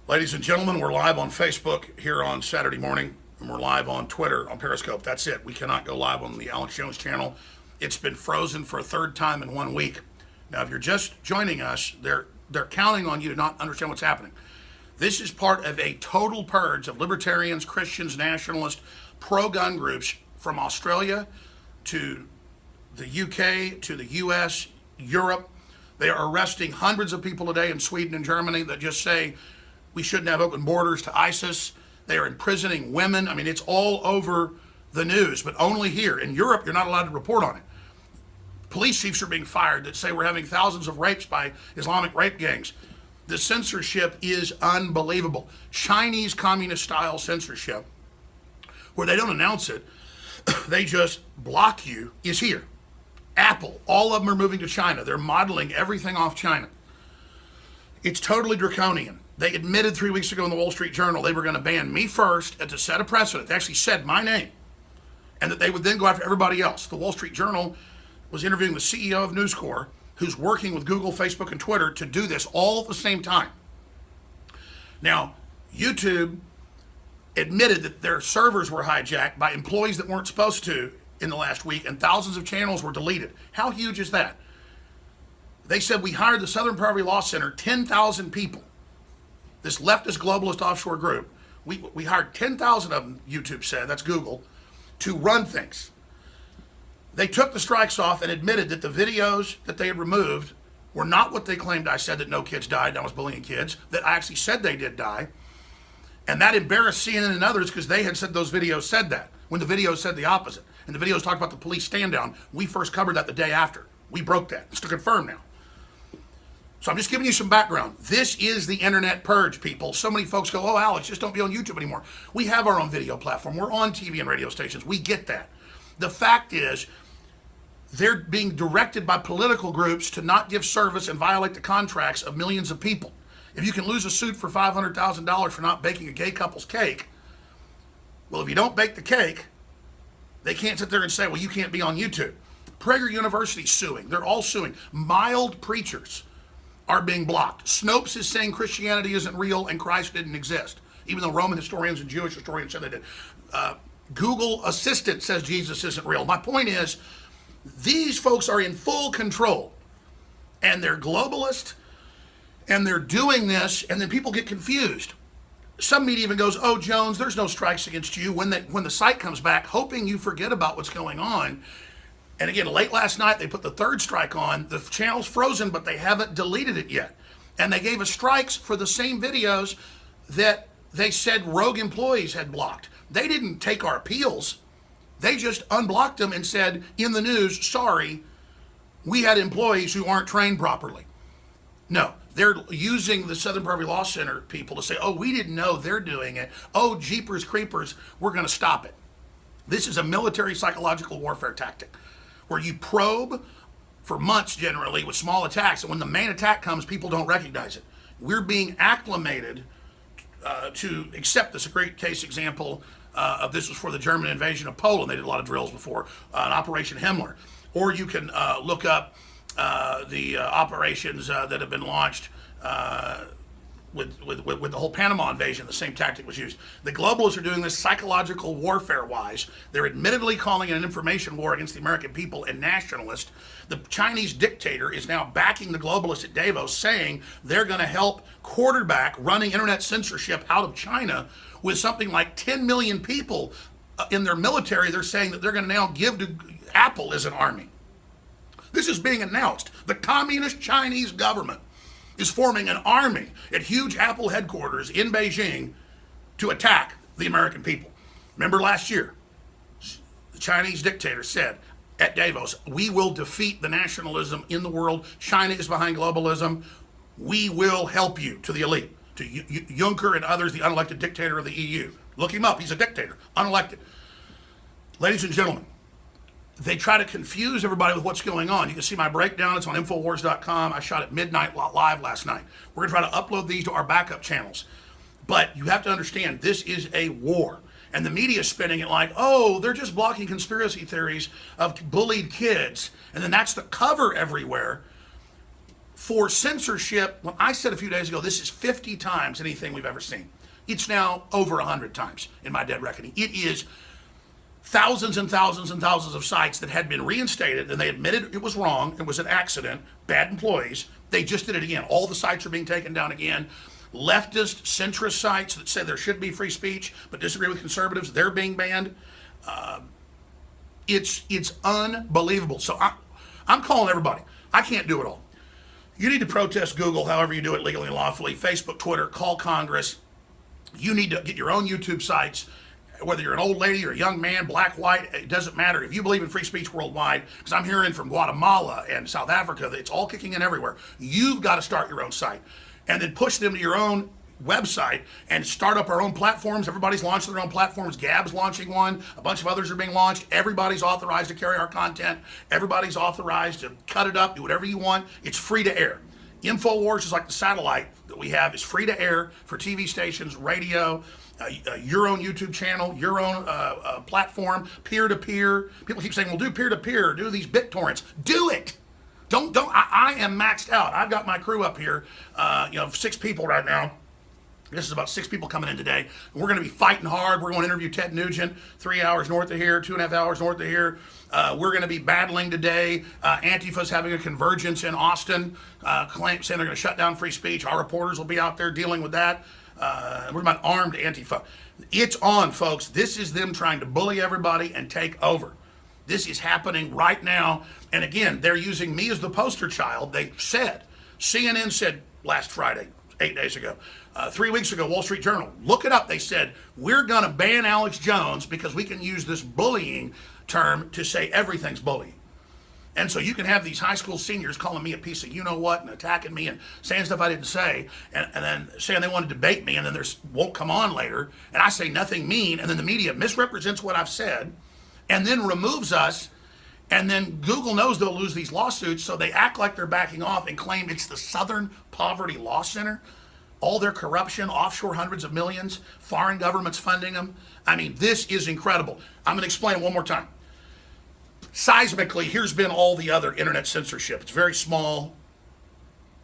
Ladies and gentlemen, we're live on Facebook here on Saturday morning, and we're live on Twitter on Periscope. That's it. We cannot go live on the Alex Jones channel. It's been frozen for a third time in 1 week. Now, if you're just joining us, they're counting on you to not understand what's happening. This is part of a total purge of libertarians, Christians, nationalists, pro-gun groups from Australia to the UK to the US, Europe. They are arresting hundreds of people a day in Sweden and Germany that just say we shouldn't have open borders to ISIS. They are imprisoning women. I mean, it's all over the news, but only here. In Europe, you're not allowed to report on it. Police chiefs are being fired that say we're having thousands of rapes by Islamic rape gangs. The censorship is unbelievable. Chinese communist-style censorship, where they don't announce it, they just block you, is here. Apple, all of them are moving to China. They're modeling everything off China. It's totally draconian. They admitted 3 weeks ago in the Wall Street Journal they were going to ban me first and to set a precedent. They actually said my name, and that they would then go after everybody else. The Wall Street Journal was interviewing the CEO of News Corp, who's working with Google, Facebook, and Twitter to do this all at the same time. Now, YouTube admitted that their servers were hijacked by employees that weren't supposed to in the last week, and thousands of channels were deleted. How huge is that? They said we hired the Southern Poverty Law Center, 10,000 people. This leftist globalist offshore group, we hired 10,000 of them, YouTube said, that's Google, to run things. They took the strikes off and admitted that the videos that they had removed were not what they claimed I said, that no kids died and I was bullying kids, that I actually said they did die. And that embarrassed CNN and others because they had said those videos said that, when the videos said the opposite. And the videos talked about the police stand down. We first covered that the day after. We broke that. It's to confirm now. So I'm just giving you some background. This is the internet purge, people. So many folks go, oh, Alex, just don't be on YouTube anymore. We have our own video platform. We're on TV and radio stations. We get that. The fact is, they're being directed by political groups to not give service and violate the contracts of millions of people. If you can lose a suit for $500,000 for not baking a gay couple's cake, well, if you don't bake the cake, they can't sit there and say, well, you can't be on YouTube. Prager University's suing. They're all suing. Mild preachers are being blocked. Snopes is saying Christianity isn't real and Christ didn't exist, even though Roman historians and Jewish historians said they did. Google Assistant says Jesus isn't real. My point is, these folks are in full control, and they're globalist, and they're doing this, and then people get confused. Some media even goes, oh, Jones, there's no strikes against you, when the site comes back, hoping you forget about what's going on. And again, late last night, they put the third strike on. The channel's frozen, but they haven't deleted it yet. And they gave us strikes for the same videos that they said rogue employees had blocked. They didn't take our appeals. They just unblocked them and said in the news, sorry, we had employees who aren't trained properly. No, they're using the Southern Poverty Law Center people to say, oh, we didn't know they're doing it. Oh, jeepers creepers, we're going to stop it. This is a military psychological warfare tactic where you probe for months generally with small attacks, and when the main attack comes, people don't recognize it. We're being acclimated to accept this. A great case example of this was for the German invasion of Poland. They did a lot of drills before, an Operation Himmler. Or you can look up the operations that have been launched with the whole Panama invasion. The same tactic was used. The globalists are doing this psychological warfare-wise. They're admittedly calling it an information war against the American people and nationalists. The Chinese dictator is now backing the globalists at Davos, saying they're going to help quarterback running internet censorship out of China with something like 10 million people in their military. They're saying that they're going to now give to Apple as an army. This is being announced. The communist Chinese government is forming an army at huge Apple headquarters in Beijing to attack the American people. Remember last year, the Chinese dictator said at Davos, we will defeat the nationalism in the world. China is behind globalism. We will help you, to the elite, to Juncker and others, the unelected dictator of the EU. Look him up. He's a dictator, unelected. Ladies and gentlemen, they try to confuse everybody with what's going on. You can see my breakdown. It's on Infowars.com. I shot at midnight live last night. We're going to try to upload these to our backup channels. But you have to understand, this is a war. And the media is spinning it like, oh, they're just blocking conspiracy theories of bullied kids. And then that's the cover everywhere. for censorship, when I said a few days ago, this is 50 times anything we've ever seen. It's now over 100 times in my dead reckoning. It is thousands and thousands and thousands of sites that had been reinstated, and they admitted it was wrong, it was an accident, bad employees. They just did it again. All the sites are being taken down again. Leftist, centrist sites that say there should be free speech but disagree with conservatives, they're being banned. It's unbelievable. So I'm calling everybody. I can't do it all. You need to protest Google however you do it legally and lawfully. Facebook, Twitter, call Congress. You need to get your own YouTube sites, whether you're an old lady or a young man, black, white, it doesn't matter. If you believe in free speech worldwide, because I'm hearing from Guatemala and South Africa that it's all kicking in everywhere, you've got to start your own site and then push them to your own website and start up our own platforms. Everybody's launching their own platforms. Gab's launching one. A bunch of others are being launched. Everybody's authorized to carry our content. Everybody's authorized to cut it up, do whatever you want. It's free to air. InfoWars is like the satellite that we have. It's free to air for TV stations, radio, your own YouTube channel, your own platform, peer-to-peer. People keep saying, well, do peer-to-peer, do these BitTorrents. Do it. Don't. I am maxed out. I've got my crew up here, 6 people right now. This is about 6 people coming in today. We're going to be fighting hard. Saying to interview Ted Nugent, 3 hours north of here, 2.5 hours north of here. We're going to be battling today. Antifa's having a convergence in Austin, saying they're going to shut down free speech. Our reporters will be out there dealing with that. We're about armed Antifa. It's on, folks. This is them trying to bully everybody and take over. This is happening right now. And again, they're using me as the poster child. They said, CNN said last Friday, 8 days ago, 3 weeks ago, Wall Street Journal, look it up. They said, we're going to ban Alex Jones because we can use this bullying term to say everything's bullying. And so you can have these high school seniors calling me a piece of you-know-what and attacking me and saying stuff I didn't say, and then saying they want to debate me, and then they won't come on later, and I say nothing mean, and then the media misrepresents what I've said, and then removes us, and then Google knows they'll lose these lawsuits, so they act like they're backing off and claim it's the Southern Poverty Law Center. All their corruption, offshore hundreds of millions, foreign governments funding them. I mean, this is incredible. I'm going to explain it one more time. Seismically, here's been all the other internet censorship. It's very small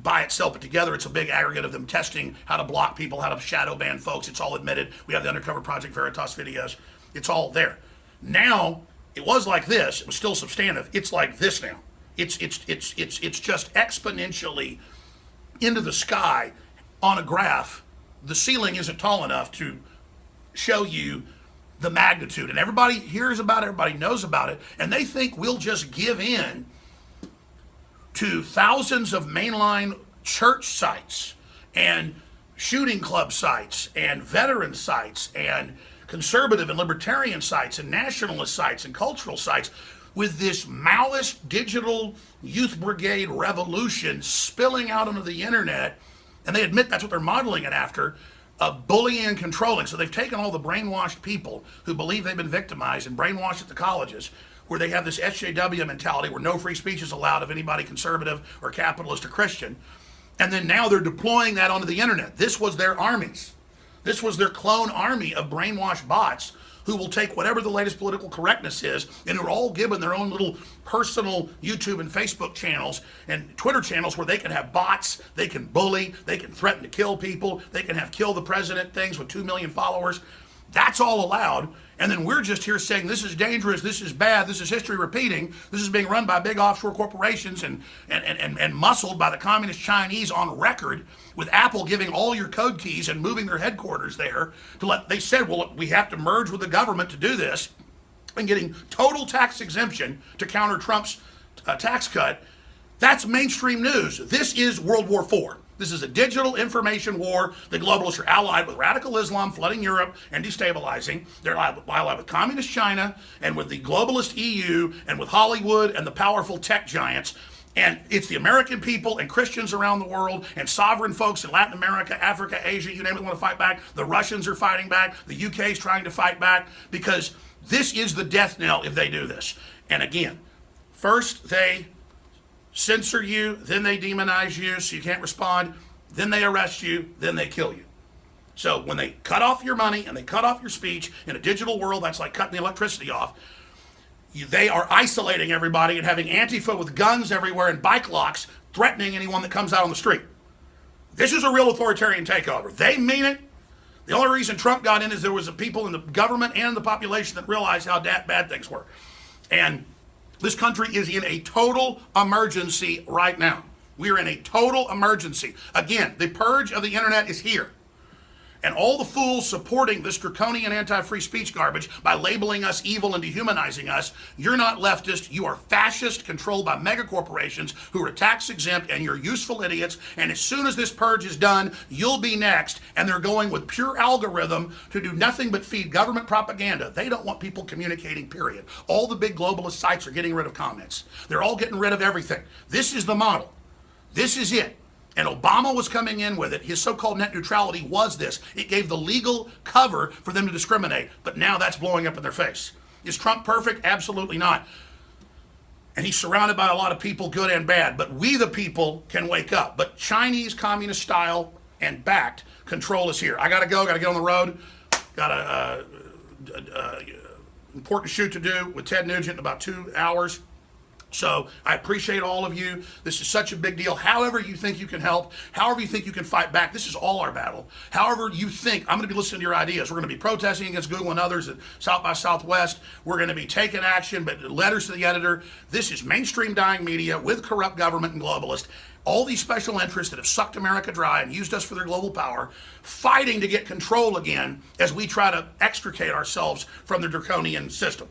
by itself, but together it's a big aggregate of them testing how to block people, how to shadow ban folks. It's all admitted. We have the Undercover Project Veritas videos. It's all there. Now, it was like this. It was still substantive. It's like this now. It's just exponentially into the sky on a graph. The ceiling isn't tall enough to show you the magnitude, and everybody hears about it, everybody knows about it, and they think we'll just give in to thousands of mainline church sites and shooting club sites and veteran sites and conservative and libertarian sites and nationalist sites and cultural sites with this Maoist digital youth brigade revolution spilling out onto the internet. And they admit that's what they're modeling it after, of bullying and controlling. So they've taken all the brainwashed people who believe they've been victimized and brainwashed at the colleges, where they have this SJW mentality where no free speech is allowed of anybody conservative or capitalist or Christian. And then now they're deploying that onto the internet. This was their armies. This was their clone army of brainwashed bots who will take whatever the latest political correctness is, and who are all given their own little personal YouTube and Facebook channels and Twitter channels where they can have bots, they can bully, they can threaten to kill people, they can have kill the president things with 2 million followers. That's all allowed. And then we're just here saying this is dangerous, this is bad, this is history repeating, this is being run by big offshore corporations and muscled by the communist Chinese on record, with Apple giving all your code keys and moving their headquarters there they said, well, we have to merge with the government to do this, and getting total tax exemption to counter Trump's tax cut. That's mainstream news. This is World War IV. This is a digital information war. The globalists are allied with radical Islam flooding Europe and destabilizing. They're allied with communist China and with the globalist EU and with Hollywood and the powerful tech giants. And it's the American people and Christians around the world and sovereign folks in Latin America, Africa, Asia, you name it, want to fight back. The Russians are fighting back. The UK is trying to fight back, because this is the death knell if they do this. And again, first they censor you, then they demonize you so you can't respond, then they arrest you, then they kill you. So when they cut off your money and they cut off your speech in a digital world, that's like cutting the electricity off. They are isolating everybody and having Antifa with guns everywhere and bike locks threatening anyone that comes out on the street. This is a real authoritarian takeover. They mean it. The only reason Trump got in is there was people in the government and the population that realized how bad things were. And this country is in a total emergency right now. We are in a total emergency. Again, the purge of the internet is here. And all the fools supporting this draconian anti-free speech garbage by labeling us evil and dehumanizing us, you're not leftist, you are fascist, controlled by mega corporations who are tax exempt, and you're useful idiots. And as soon as this purge is done, you'll be next. And they're going with pure algorithm to do nothing but feed government propaganda. They don't want people communicating, period. All the big globalist sites are getting rid of comments. They're all getting rid of everything. This is the model. This is it. And Obama was coming in with it. His so-called net neutrality was this. It gave the legal cover for them to discriminate. But now that's blowing up in their face. Is Trump perfect? Absolutely not. And he's surrounded by a lot of people, good and bad. But we, the people, can wake up. But Chinese communist style and backed control is here. I got to go. Got to get on the road. Got a important shoot to do with Ted Nugent in about 2 hours. So I appreciate all of you. This is such a big deal. However you think you can help, however you think you can fight back, this is all our battle. However you think, I'm going to be listening to your ideas. We're going to be protesting against Google and others at South by Southwest. We're going to be taking action, but letters to the editor. This is mainstream dying media with corrupt government and globalists. All these special interests that have sucked America dry and used us for their global power, fighting to get control again as we try to extricate ourselves from the draconian system.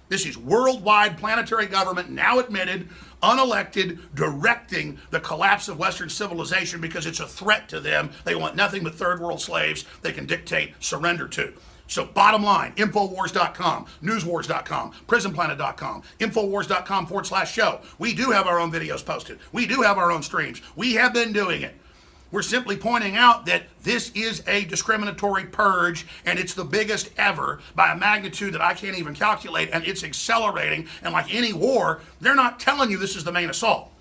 This is worldwide planetary government, now admitted, unelected, directing the collapse of Western civilization because it's a threat to them. They want nothing but third world slaves they can dictate surrender to. So bottom line, Infowars.com, Newswars.com, PrisonPlanet.com, Infowars.com/show. We do have our own videos posted. We do have our own streams. We have been doing it. We're simply pointing out that this is a discriminatory purge, and it's the biggest ever by a magnitude that I can't even calculate, and it's accelerating. And like any war, they're not telling you this is the main assault.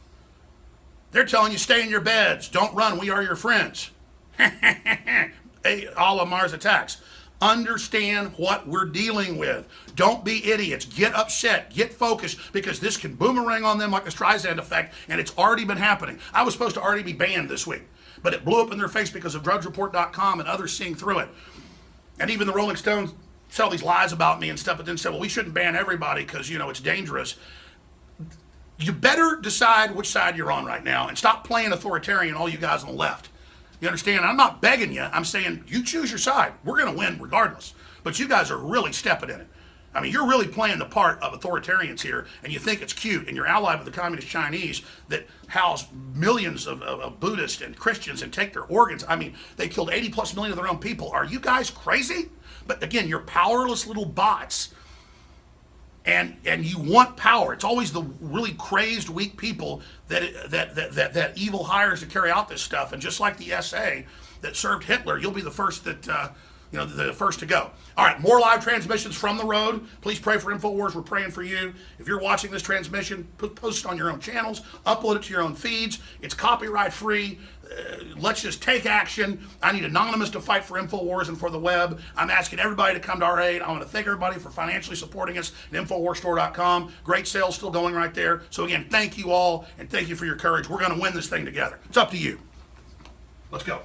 They're telling you stay in your beds, don't run, we are your friends. A la Mars Attacks. Understand what we're dealing with. Don't be idiots. Get upset. Get focused, because this can boomerang on them like the Streisand effect, and it's already been happening. I was supposed to already be banned this week, but it blew up in their face because of DrudgeReport.com and others seeing through it. And even the Rolling Stones tell these lies about me and stuff, but then say, well, we shouldn't ban everybody because, it's dangerous. You better decide which side you're on right now and stop playing authoritarian, all you guys on the left. You understand? I'm not begging you. I'm saying you choose your side. We're going to win regardless. But you guys are really stepping in it. I mean, you're really playing the part of authoritarians here, and you think it's cute, and you're allied with the communist Chinese that house millions of Buddhists and Christians and take their organs. I mean, they killed 80 plus million of their own people. Are you guys crazy? But again, you're powerless little bots, and you want power. It's always the really crazed, weak people that evil hires to carry out this stuff. And just like the SA that served Hitler, you'll be the first that the first to go. All right, more live transmissions from the road. Please pray for InfoWars. We're praying for you. If you're watching this transmission, post it on your own channels, upload it to your own feeds. It's copyright free. Let's just take action. I need Anonymous to fight for InfoWars and for the web. I'm asking everybody to come to our aid. I want to thank everybody for financially supporting us at InfoWarsStore.com. Great sales still going right there. So again, thank you all, and thank you for your courage. We're going to win this thing together. It's up to you. Let's go.